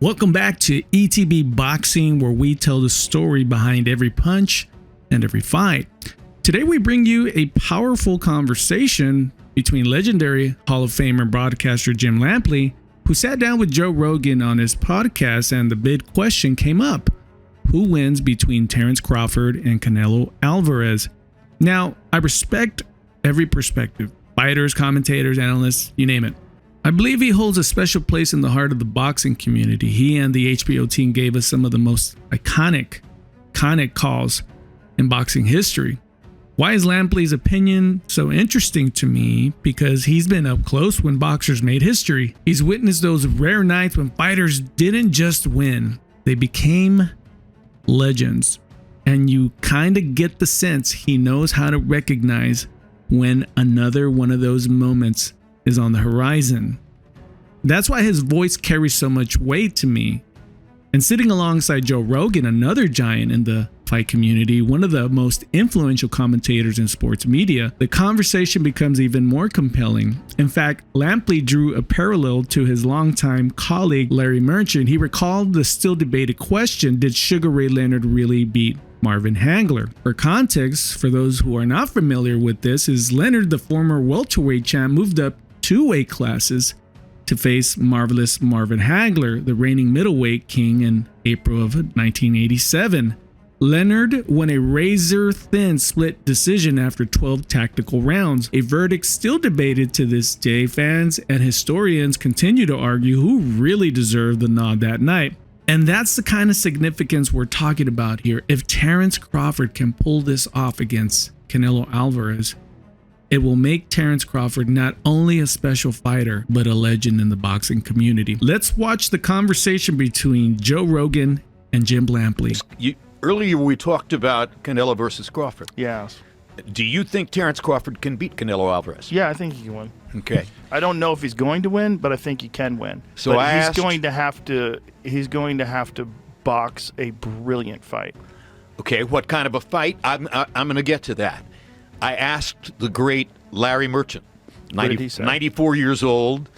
Welcome back to ETB Boxing, where we tell the story behind every punch and every fight. Today we bring you a powerful conversation between legendary Hall of Famer and broadcaster Jim Lampley, who sat down with Joe Rogan on his podcast, and the big question came up: who wins between Terence Crawford and Canelo Álvarez? Now, I respect every perspective, fighters, commentators, analysts, you name it. I believe he holds a special place in the heart of the boxing community. He and the HBO team gave us some of the most iconic calls in boxing history. Why is Lampley's opinion so interesting to me? Because he's been up close when boxers made history. He's witnessed those rare nights when fighters didn't just win, they became legends. And you kind of get the sense he knows how to recognize when another one of those moments is on the horizon. That's why his voice carries so much weight to me. And sitting alongside Joe Rogan, another giant in the fight community, one of the most influential commentators in sports media, the conversation becomes even more compelling. In fact, Lampley drew a parallel to his longtime colleague Larry Merchant. He recalled the still debated question: did Sugar Ray Leonard really beat Marvin Hagler? For context, for those who are not familiar with this, is Leonard, the former welterweight champ, moved up 2 weight classes to face marvelous Marvin Hagler, the reigning middleweight king, in April of 1987. Leonard won a razor-thin split decision after 12 tactical rounds, a verdict still debated to this day. Fans and historians continue to argue who really deserved the nod that night. And that's the kind of significance we're talking about here. If Terence Crawford can pull this off against Canelo Álvarez, it will make Terence Crawford not only a special fighter, but a legend in the boxing community. Let's watch the conversation between Joe Rogan and Jim Lampley. Earlier we talked about Canelo versus Crawford. Yes. Do you think Terence Crawford can beat Canelo Álvarez? Yeah, I think he can win. Okay. I don't know if he's going to win, but I think he can win. So but he's going to have to box a brilliant fight. Okay, what kind of a fight? I'm going to get to that. I asked the great Larry Merchant, What did he say? 94 years old,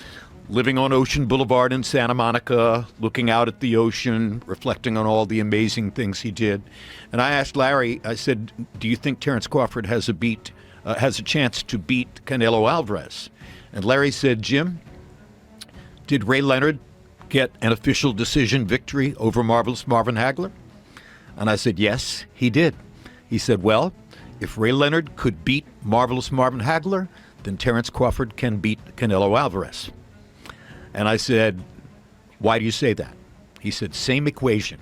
living on Ocean Boulevard in Santa Monica, looking out at the ocean, reflecting on all the amazing things he did. And I asked Larry, I said, do you think Terence Crawford has a chance to beat Canelo Álvarez? And Larry said, Jim, did Ray Leonard get an official decision victory over marvelous Marvin Hagler? And I said, yes, he did. He said, well, if Ray Leonard could beat marvelous Marvin Hagler, then Terence Crawford can beat Canelo Álvarez. And I said, why do you say that? He said, same equation.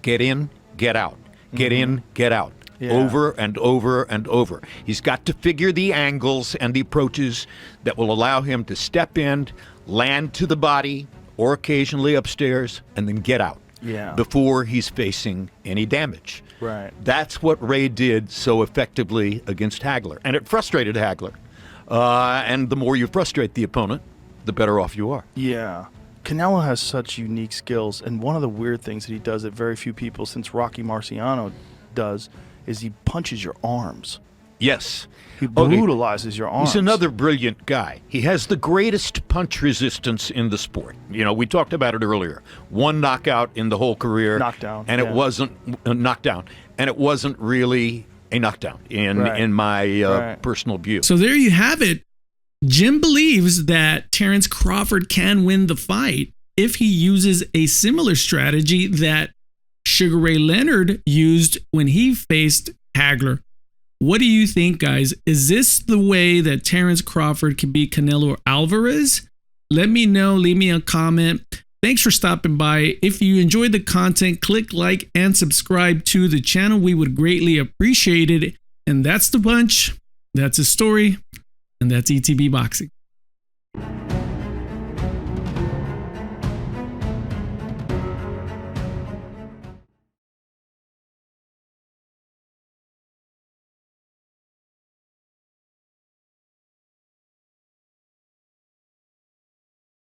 Get in, get out. Get in, get out. Yeah. Over and over and over. He's got to figure the angles and the approaches that will allow him to step in, land to the body, or occasionally upstairs, and then get out. Yeah. Before he's facing any damage. Right. That's what Ray did so effectively against Hagler. And it frustrated Hagler. And the more you frustrate the opponent, the better off you are. Yeah. Canelo has such unique skills, and one of the weird things that he does that very few people since Rocky Marciano does is he punches your arms. Yes. He brutalizes your arms. He's another brilliant guy. He has the greatest punch resistance in the sport. You know, we talked about it earlier. 1 knockout in the whole career. Knockdown. And yeah. it wasn't a knockdown. And it wasn't really a knockdown in my personal view. So there you have it. Jim believes that Terence Crawford can win the fight if he uses a similar strategy that Sugar Ray Leonard used when he faced Hagler. What do you think, guys? Is this the way that Terence Crawford can beat Canelo Álvarez? Let me know. Leave me a comment. Thanks for stopping by. If you enjoyed the content, click like and subscribe to the channel. We would greatly appreciate it. And that's the punch. That's a story. And that's ETB Boxing.